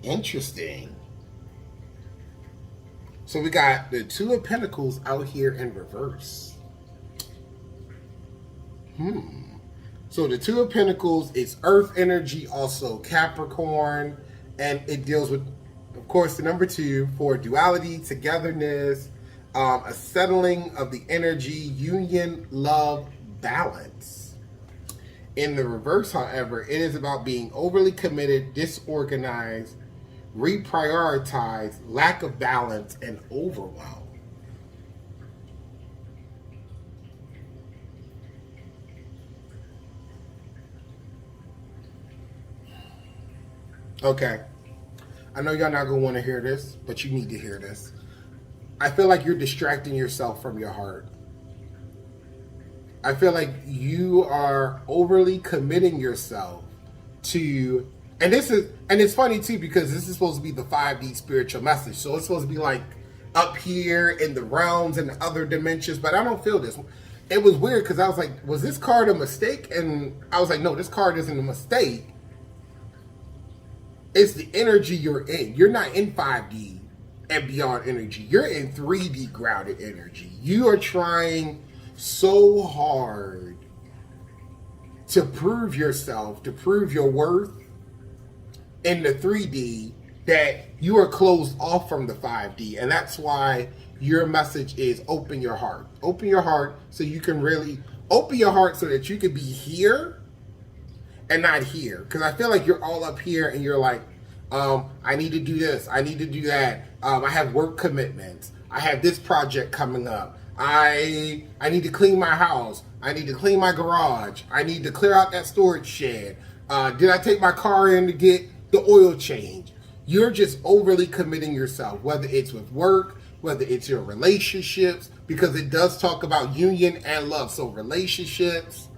Interesting. So we got the Two of Pentacles out here in reverse. So the Two of Pentacles is Earth energy, also Capricorn, and it deals with, of course, the number 2 for duality, togetherness, a settling of the energy, union, love, balance. In the reverse, however, it is about being overly committed, disorganized, reprioritize, lack of balance, and overwhelm. Okay. I know y'all not going to want to hear this, but you need to hear this. I feel like you're distracting yourself from your heart. I feel like you are overly committing yourself to, and it's funny too, because this is supposed to be the 5D spiritual message. So it's supposed to be like up here in the realms and the other dimensions, but I don't feel this. It was weird because I was like, was this card a mistake? And I was like, no, this card isn't a mistake. It's the energy you're in. You're not in 5D and beyond energy. You're in 3D grounded energy. You are trying so hard to prove yourself, to prove your worth in the 3D, that you are closed off from the 5D. And that's why your message is open your heart. Open your heart so you can really open your heart so that you can be here and not here. Because I feel like you're all up here and you're like, I need to do this, I need to do that, I have work commitments, I have this project coming up, I need to clean my house, I need to clean my garage, I need to clear out that storage shed, did I take my car in to get the oil change? You're just overly committing yourself, whether it's with work, whether it's your relationships, because it does talk about union and love. So relationships,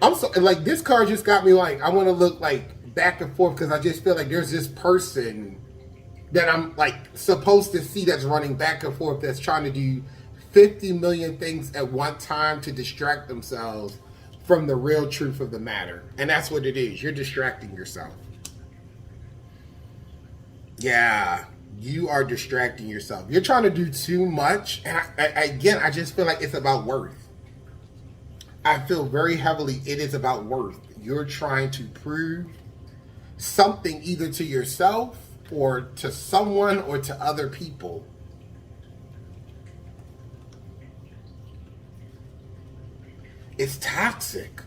I'm so like, this card just got me like, I want to look like back and forth because I just feel like there's this person that I'm like supposed to see that's running back and forth, that's trying to do 50 million things at one time to distract themselves from the real truth of the matter. And that's what it is. You're distracting yourself. Yeah, you are distracting yourself. You're trying to do too much. And again, I just feel like it's about worth. I feel very heavily it is about worth. You're trying to prove something either to yourself or to someone or to other people. It's toxic.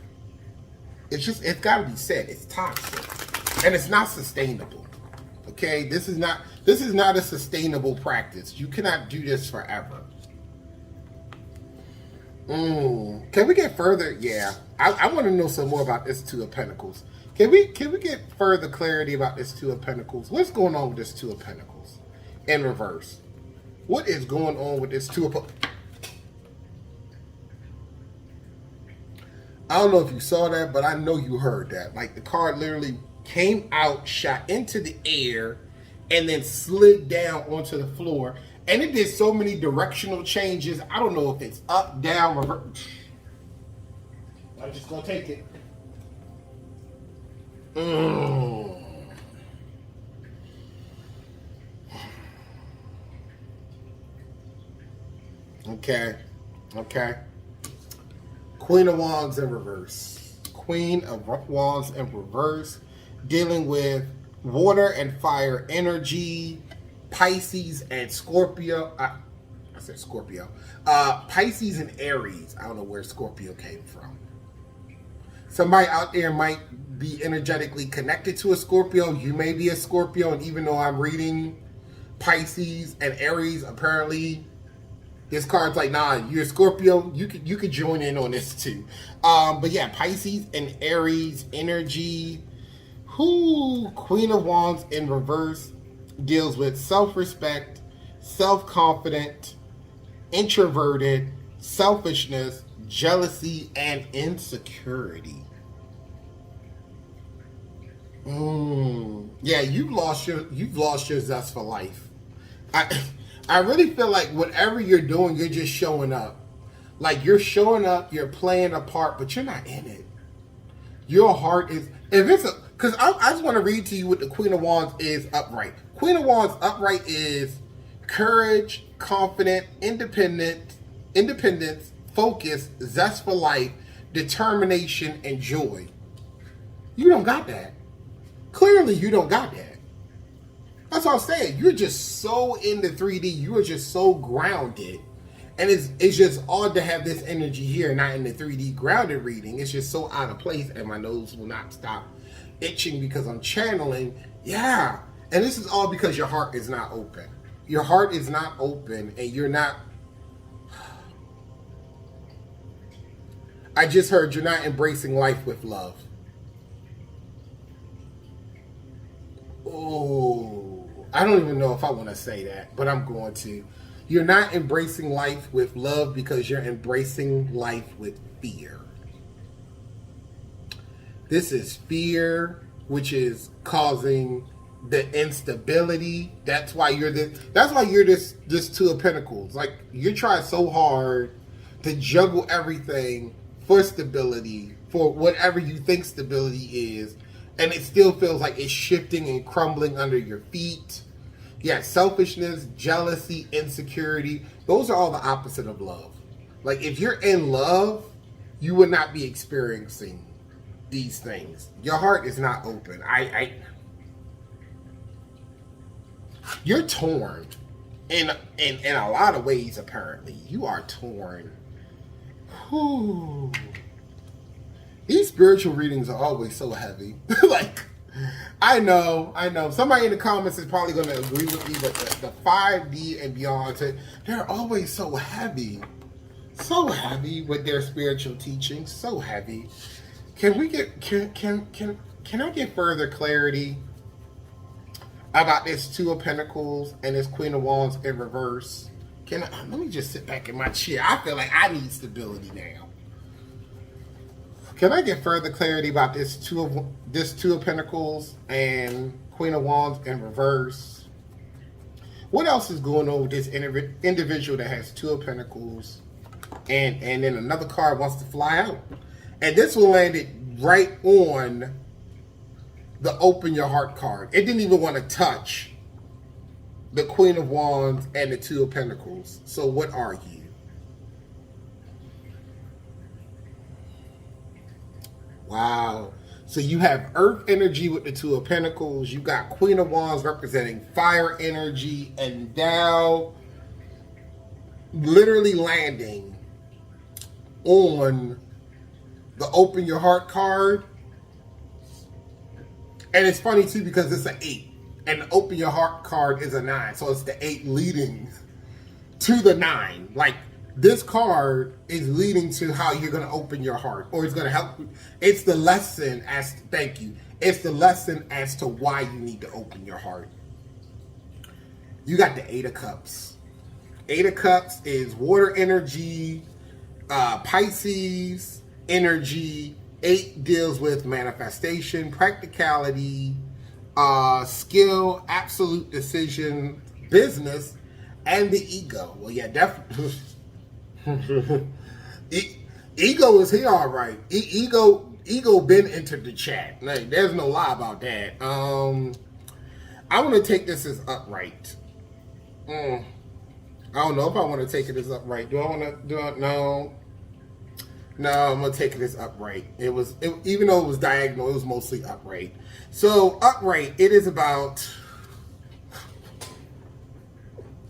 It's got to be said. It's toxic. And it's not sustainable. Okay? This is not a sustainable practice. You cannot do this forever. Can we get further? Yeah. I want to know some more about this Two of Pentacles. Can we get further clarity about this Two of Pentacles? What's going on with this Two of Pentacles in reverse? What is going on with this Two of Pentacles? I don't know if you saw that, but I know you heard that. Like, the card literally came out, shot into the air, and then slid down onto the floor. And it did so many directional changes. I don't know if it's up, down, reverse. I'm just going to take it. Okay. Queen of Wands in reverse. Queen of Wands in reverse. Dealing with water and fire energy. Pisces and Scorpio. I said Scorpio. Pisces and Aries. I don't know where Scorpio came from. Somebody out there might be energetically connected to a Scorpio. You may be a Scorpio, and even though I'm reading Pisces and Aries, apparently this card's like, nah, you're a Scorpio. You could join in on this too. But yeah, Pisces and Aries energy. Queen of Wands in reverse deals with self-respect, self-confident, introverted, selfishness, jealousy, and insecurity. Yeah, you've lost your zest for life. I I really feel like whatever you're doing, you're just showing up. Like you're showing up, you're playing a part, but you're not in it. Your heart is, if it's a, because I just want to read to you what the Queen of Wands is upright. Queen of Wands upright is courage, confident, independence, focus, zest for life, determination, and joy. You don't got that. Clearly, you don't got that. That's what I'm saying. You're just so in the 3D. You are just so grounded. And it's just odd to have this energy here, not in the 3D grounded reading. It's just so out of place, and my nose will not stop itching because I'm channeling. Yeah. And this is all because your heart is not open. Your heart is not open, and you're not. I just heard you're not embracing life with love. Oh, I don't even know if I want to say that, but I'm going to. You're not embracing life with love because you're embracing life with fear. This is fear, which is causing the instability. That's why you're this Two of Pentacles. Like you're trying so hard to juggle everything for stability, for whatever you think stability is, and it still feels like it's shifting and crumbling under your feet. Yeah, selfishness, jealousy, insecurity, those are all the opposite of love. Like if you're in love, you would not be experiencing these things. Your heart is not open. You're torn in a lot of ways, apparently. You are torn. Whew. These spiritual readings are always so heavy. Like, I know. Somebody in the comments is probably going to agree with me, but the 5D and beyond, they're always so heavy. So heavy with their spiritual teachings. So heavy. Can we get, can I get further clarity about this Two of Pentacles and this Queen of Wands in reverse? Let me just sit back in my chair. I feel like I need stability now. Can I get further clarity about this Two of Pentacles and Queen of Wands in reverse? What else is going on with this individual that has Two of Pentacles and then another card wants to fly out? And this one landed right on the Open Your Heart card. It didn't even want to touch the Queen of Wands and the Two of Pentacles. So what are you? Wow. So you have Earth energy with the Two of Pentacles. You got Queen of Wands representing fire energy, and now literally landing on the Open Your Heart card. And it's funny too because it's an 8. And the Open Your Heart card is a 9. So it's the 8 leading to the 9. Like, this card is leading to how you're going to open your heart, or it's going to help you. It's the lesson thank you. It's the lesson as to why you need to open your heart. You got the 8 of Cups. 8 of Cups is water energy, Pisces energy. 8 deals with manifestation, practicality, skill, absolute decision, business, and the ego. Well, yeah, definitely. Ego is here, all right. Ego been entered the chat. Like, there's no lie about that. I want to take this as upright. I don't know if I want to take it as upright. Do I want to do it? No. No, I'm gonna take it as upright. Even though it was diagonal, it was mostly upright. So upright, it is about.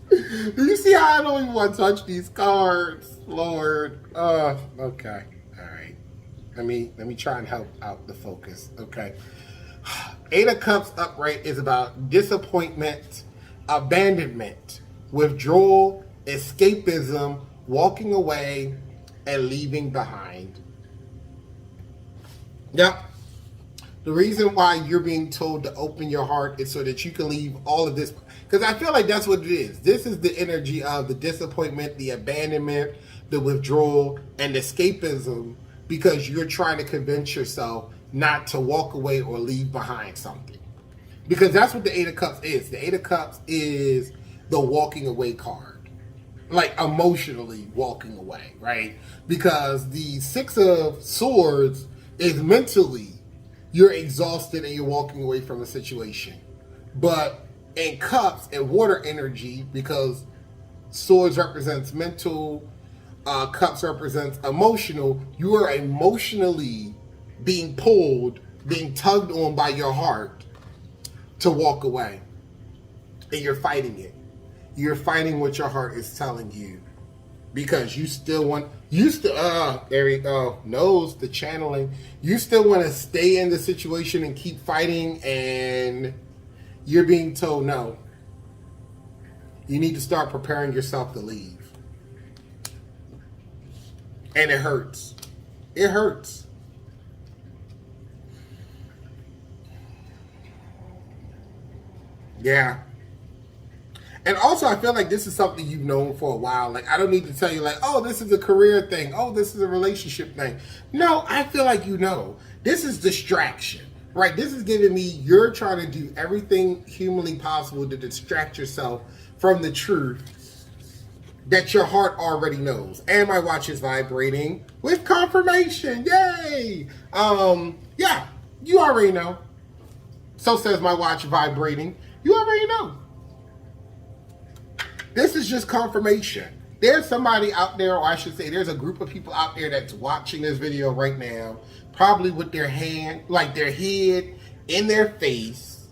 Do you see how I don't even want to touch these cards, Lord? Okay, all right. Let me try and help out the focus. Okay, 8 of Cups upright is about disappointment, abandonment, withdrawal, escapism, walking away, and leaving behind. Yep. The reason why you're being told to open your heart is so that you can leave all of this. Because I feel like that's what it is. This is the energy of the disappointment, the abandonment, the withdrawal, and escapism, because you're trying to convince yourself not to walk away or leave behind something. Because that's what the Eight of Cups is. The Eight of Cups is the walking away card. Like emotionally walking away, right? Because the Six of Swords is mentally you're exhausted and you're walking away from a situation. But in Cups and water energy, because Swords represents mental, Cups represents emotional, you are emotionally being pulled, being tugged on by your heart to walk away. And you're fighting it. You're fighting what your heart is telling you. Because you still want, there you go, knows the channeling. You still want to stay in the situation and keep fighting, and you're being told no. You need to start preparing yourself to leave. And it hurts. It hurts. Yeah. And also, I feel like this is something you've known for a while. Like, I don't need to tell you, like, oh, this is a career thing. Oh, this is a relationship thing. No, I feel like you know. This is distraction, right? This is giving me, you're trying to do everything humanly possible to distract yourself from the truth that your heart already knows. And my watch is vibrating with confirmation. Yay! Yeah, you already know. So says my watch vibrating. You already know. This is just confirmation. There's somebody out there, or I should say there's a group of people out there that's watching this video right now, probably with their hand, like their head in their face,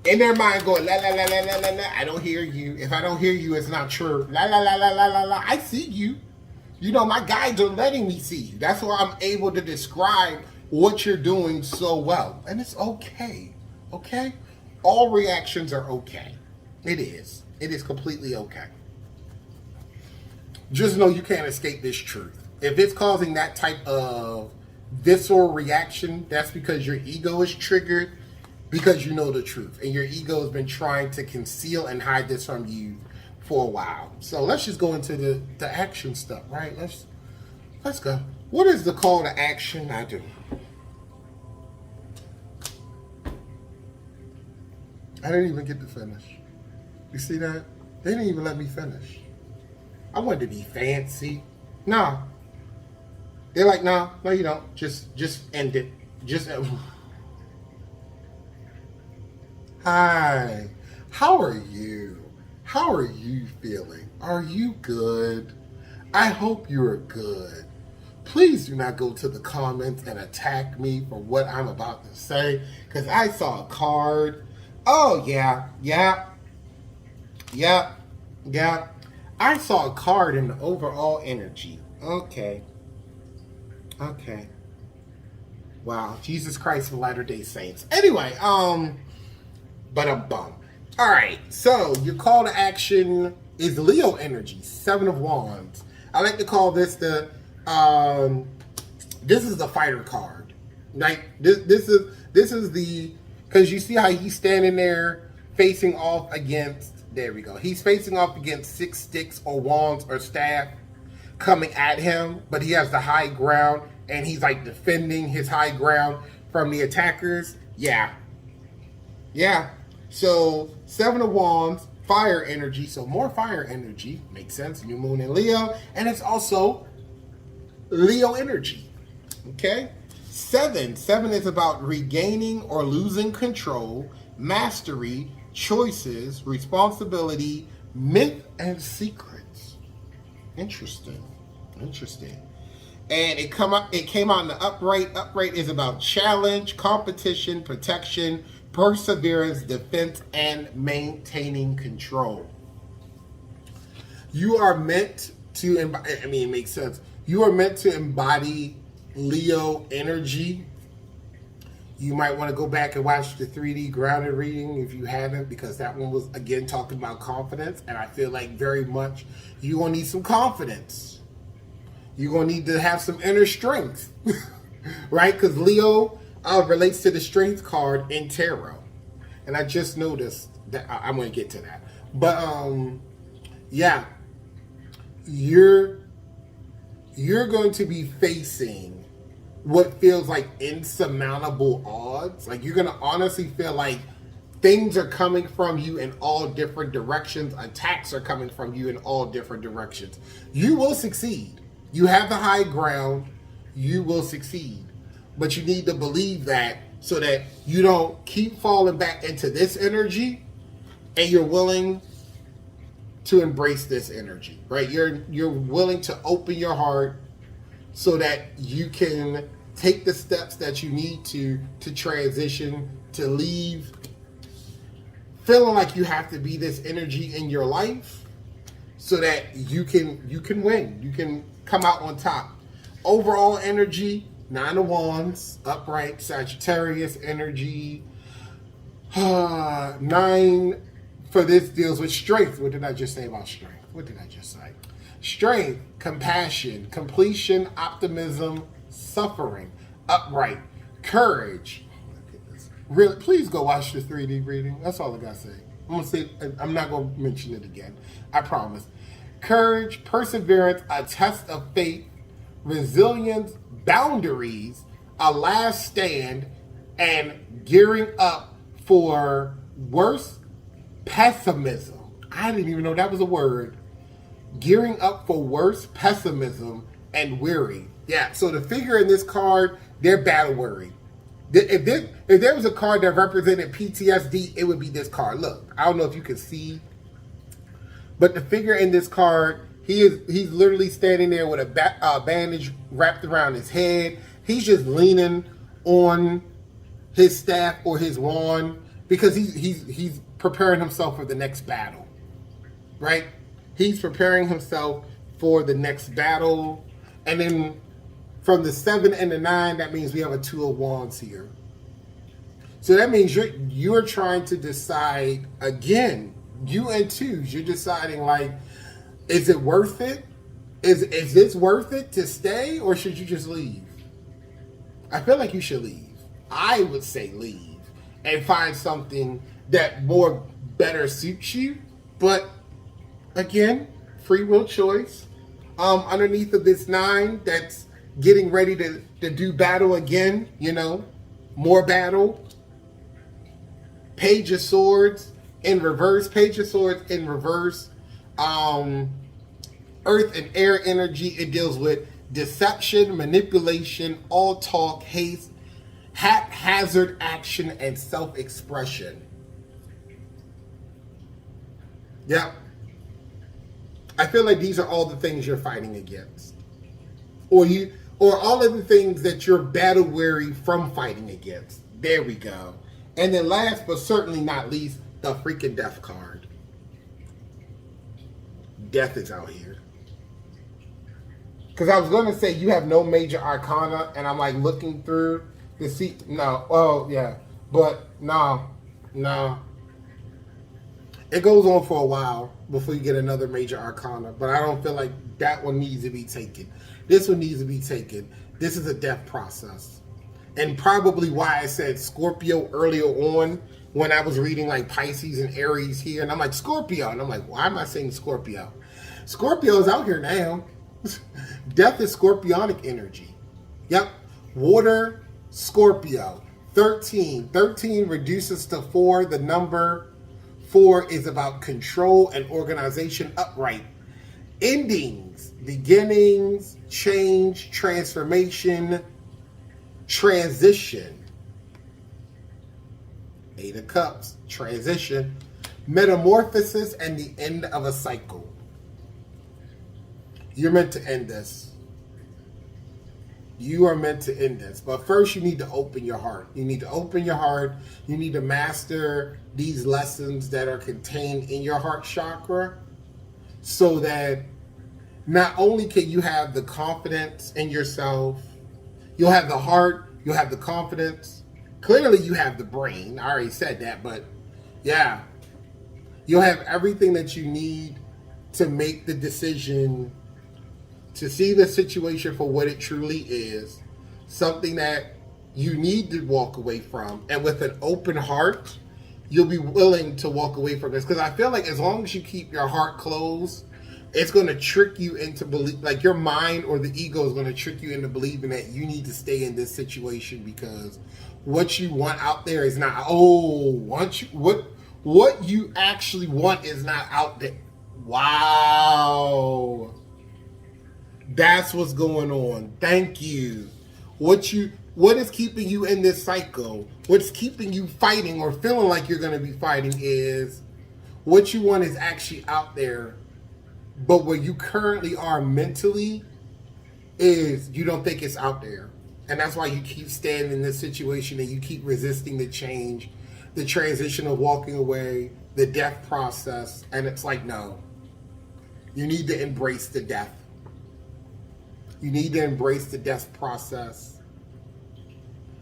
in their mind going, la, la, la, la, la, la, la, I don't hear you. If I don't hear you, it's not true. La, la, la, la, la, la, la, I see you. You know, my guides are letting me see you. That's why I'm able to describe what you're doing so well. And it's okay, okay? All reactions are okay. It is. It is completely okay. Just know you can't escape this truth. If it's causing that type of visceral reaction, that's because your ego is triggered, because you know the truth. And your ego has been trying to conceal and hide this from you for a while. So let's just go into the action stuff, right? Let's go. What is the call to action? I do. I didn't even get to finish. You see that? They didn't even let me finish. I wanted to be fancy. No. They're like, no, you don't. Just end it. Just end. Hi. How are you? How are you feeling? Are you good? I hope you are good. Please do not go to the comments and attack me for what I'm about to say, because I saw a card. Oh, yeah. I saw a card in the overall energy. Okay. Wow. Jesus Christ for Latter-day Saints. Anyway, but a bum. All right. So your call to action is Leo energy, 7 of Wands. I like to call this this is the fighter card. Like this is the, because you see how he's standing there facing off against, there we go. He's facing off against 6 sticks or wands or staff coming at him, but he has the high ground and he's like defending his high ground from the attackers. Yeah. So 7 of Wands, fire energy. So more fire energy makes sense. New moon in Leo, and it's also Leo energy. Okay. 7 is about regaining or losing control, mastery, choices, responsibility, myth, and secrets. Interesting. And it came out in the upright. Upright is about challenge, competition, protection, perseverance, defense, and maintaining control. You are meant to, it makes sense. You are meant to embody Leo energy. You might want to go back and watch the 3D grounded reading if you haven't, because that one was, again, talking about confidence. And I feel like very much you're going to need some confidence. You're going to need to have some inner strength, right? Because Leo relates to the strength card in tarot. And I just noticed that I'm going to get to that. But, yeah, you're going to be facing what feels like insurmountable odds. Like you're gonna honestly feel like things are coming from you in all different directions. Attacks are coming from you in all different directions. You will succeed. You have the high ground. You will succeed. But you need to believe that so that you don't keep falling back into this energy, and you're willing to embrace this energy, right? You're willing to open your heart so that you can take the steps that you need to transition, to leave feeling like you have to be this energy in your life so that you can win. You can come out on top. Overall energy, 9 of Wands, upright, Sagittarius energy. 9 for this deals with strength. What did I just say about strength? What did I just say? Strength, compassion, completion, optimism, suffering, upright, courage. Really, please go watch the 3D reading. That's all I gotta say. I'm not gonna mention it again. I promise. Courage, perseverance, a test of faith, resilience, boundaries, a last stand, and gearing up for worse, pessimism. I didn't even know that was a word. Gearing up for worse, pessimism, and weary. Yeah, so the figure in this card, they're battle weary. If there was a card that represented PTSD, it would be this card. Look, I don't know if you can see, but the figure in this card, he's literally standing there with a bandage wrapped around his head. He's just leaning on his staff or his wand because he's preparing himself for the next battle, right? He's preparing himself for the next battle, and then from the 7 and the 9, that means we have a 2 of Wands here. So that means you're trying to decide again. You and 2s, you're deciding like, is it worth it? Is this worth it to stay, or should you just leave? I feel like you should leave. I would say leave and find something that better suits you. But again, free will choice. Underneath of this 9, that's getting ready to do battle again, more battle. Page of Swords in reverse. Page of Swords in reverse. Earth and air energy. It deals with deception, manipulation, all talk, haste, haphazard action, and self-expression. Yep. I feel like these are all the things you're fighting against. Or all of the things that you're battle weary from fighting against. There we go. And then last but certainly not least, the freaking death card. Death is out here. Because I was going to say you have no major arcana, and I'm like looking through to see. No. Oh, yeah. But no. It goes on for a while before you get another major arcana, but I don't feel like that one needs to be taken. This one needs to be taken. This is a death process. And probably why I said Scorpio earlier on when I was reading like Pisces and Aries here. And I'm like, Scorpio. And I'm like, why am I saying Scorpio? Scorpio is out here now. Death is scorpionic energy. Yep. Water, Scorpio. 13. 13 reduces to 4. The number 4 is about control and organization, upright. Endings, beginnings, change, transformation, transition. 8 of Cups, transition, metamorphosis, and the end of a cycle. You're meant to end this. You are meant to end this. But first, you need to open your heart. You need to open your heart. You need to master these lessons that are contained in your heart chakra so that not only can you have the confidence in yourself, you'll have the heart, you'll have the confidence. Clearly, you have the brain. I already said that, but yeah. You'll have everything that you need to make the decision to see the situation for what it truly is, something that you need to walk away from. And with an open heart, you'll be willing to walk away from this. Because I feel like as long as you keep your heart closed, it's going to trick you into believe, like your mind or the ego is going to trick you into believing that you need to stay in this situation because what you want out there is not. Oh, what you actually want is not out there. Wow, that's what's going on. Thank you. What is keeping you in this cycle? What's keeping you fighting or feeling like you're going to be fighting is what you want is actually out there. But where you currently are mentally is you don't think it's out there. And that's why you keep staying in this situation and you keep resisting the change, the transition of walking away, the death process. And it's like, no, you need to embrace the death. You need to embrace the death process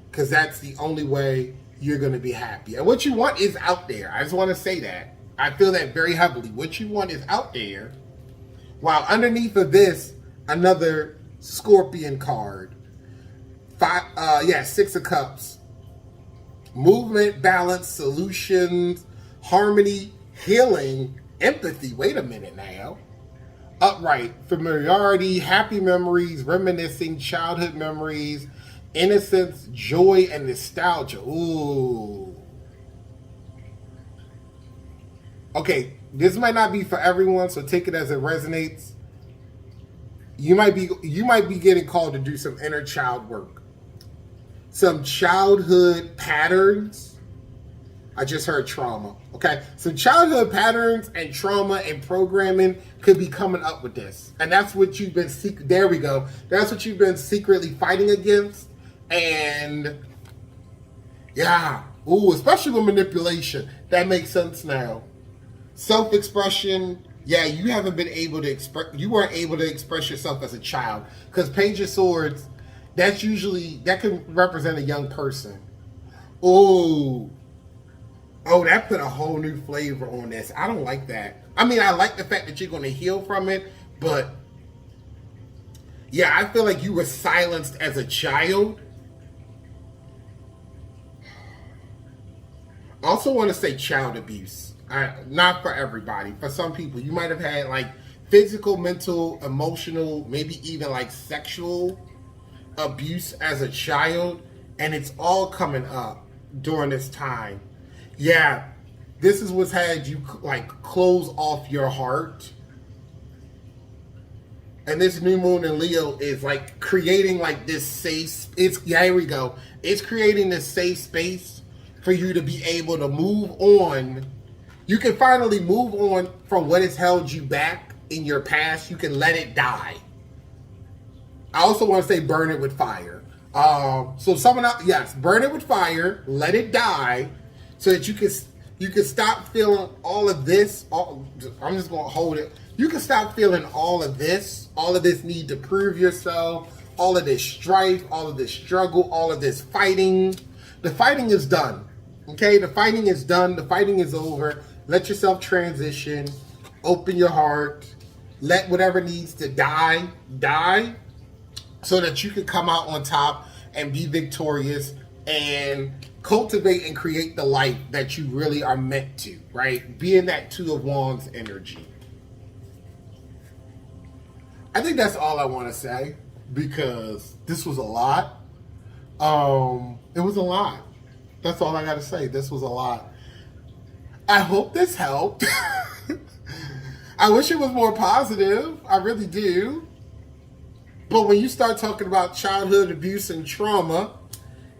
because that's the only way you're going to be happy. And what you want is out there. I just want to say that. I feel that very heavily. What you want is out there. While underneath of this, another Scorpion card. Six of Cups. Movement, balance, solutions, harmony, healing, empathy. Wait a minute now. Upright, familiarity, happy memories, reminiscing, childhood memories, innocence, joy, and nostalgia. Ooh. Okay, this might not be for everyone, so take it as it resonates. You might be getting called to do some inner child work. Some childhood patterns. I just heard trauma. Okay, some childhood patterns and trauma and programming could be coming up with this, and that's what you've been there we go. That's what you've been secretly fighting against, and yeah, ooh, especially with manipulation. That makes sense now. Self-expression. Yeah, you haven't been able to express. You weren't able to express yourself as a child because Page of Swords. That can represent a young person. Ooh. Oh, that put a whole new flavor on this. I don't like that. I mean, I like the fact that you're going to heal from it, but yeah, I feel like you were silenced as a child. I also want to say child abuse. Not for everybody. For some people, you might have had like physical, mental, emotional, maybe even like sexual abuse as a child, and it's all coming up during this time. Yeah, this is what's had you like close off your heart. And this new moon in Leo is like creating like this safe. Here we go. It's creating this safe space for you to be able to move on. You can finally move on from what has held you back in your past. You can let it die. I also want to say burn it with fire. So someone else, yes, burn it with fire, let it die, so that you can stop feeling all of this. I'm just gonna hold it. You can stop feeling all of this need to prove yourself, all of this strife, all of this struggle, all of this fighting. The fighting is done. Okay, the fighting is done. The fighting is over. Let yourself transition. Open your heart. Let whatever needs to die, so that you can come out on top and be victorious and cultivate and create the life that you really are meant to, right? Be in that Two of Wands energy. I think that's all I want to say because this was a lot. It was a lot. That's all I got to say. This was a lot. I hope this helped. I wish it was more positive. I really do. But when you start talking about childhood abuse and trauma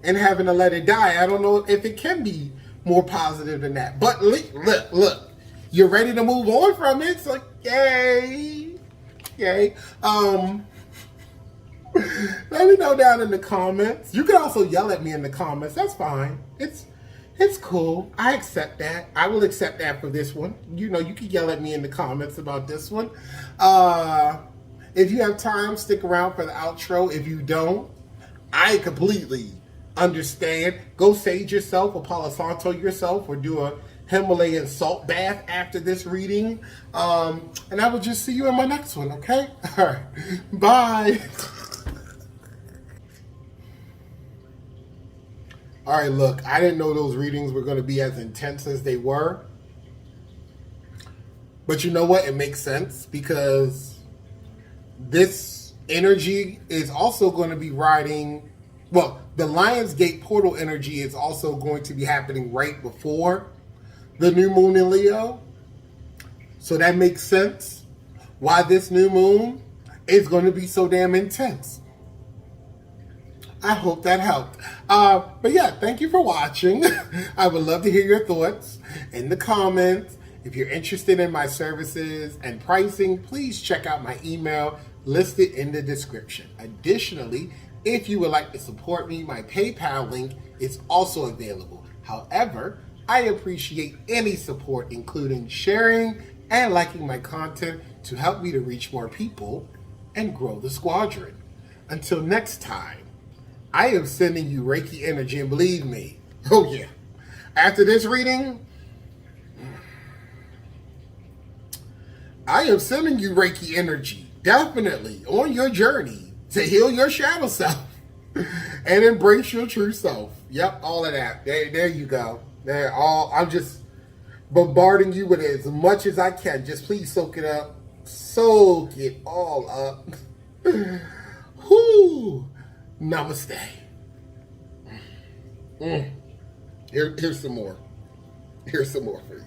and having to let it die, I don't know if it can be more positive than that. But look, you're ready to move on from it. It's like, yay. Let me know down in the comments. You can also yell at me in the comments. That's fine. It's cool. I accept that. I will accept that for this one. You can yell at me in the comments about this one. If you have time, stick around for the outro. If you don't, I completely understand. Go sage yourself or Palo Santo yourself or do a Himalayan salt bath after this reading. And I will just see you in my next one, okay? All right. Bye. All right, look, I didn't know those readings were going to be as intense as they were. But you know what? It makes sense because this energy is also going to be riding, well, the Lionsgate portal energy is also going to be happening right before the new moon in Leo. So that makes sense why this new moon is going to be so damn intense. I hope that helped. But yeah, thank you for watching. I would love to hear your thoughts in the comments. If you're interested in my services and pricing, please check out my email listed in the description. Additionally, if you would like to support me, my PayPal link is also available. However, I appreciate any support, including sharing and liking my content to help me to reach more people and grow the squadron. Until next time, I am sending you Reiki energy, and believe me, oh yeah, after this reading, I am sending you Reiki energy, definitely, on your journey to heal your shadow self and embrace your true self. Yep, all of that. There you go. I'm just bombarding you with it as much as I can. Just please soak it up. Soak it all up. Whoo. Namaste. Here's some more. Here's some more for you.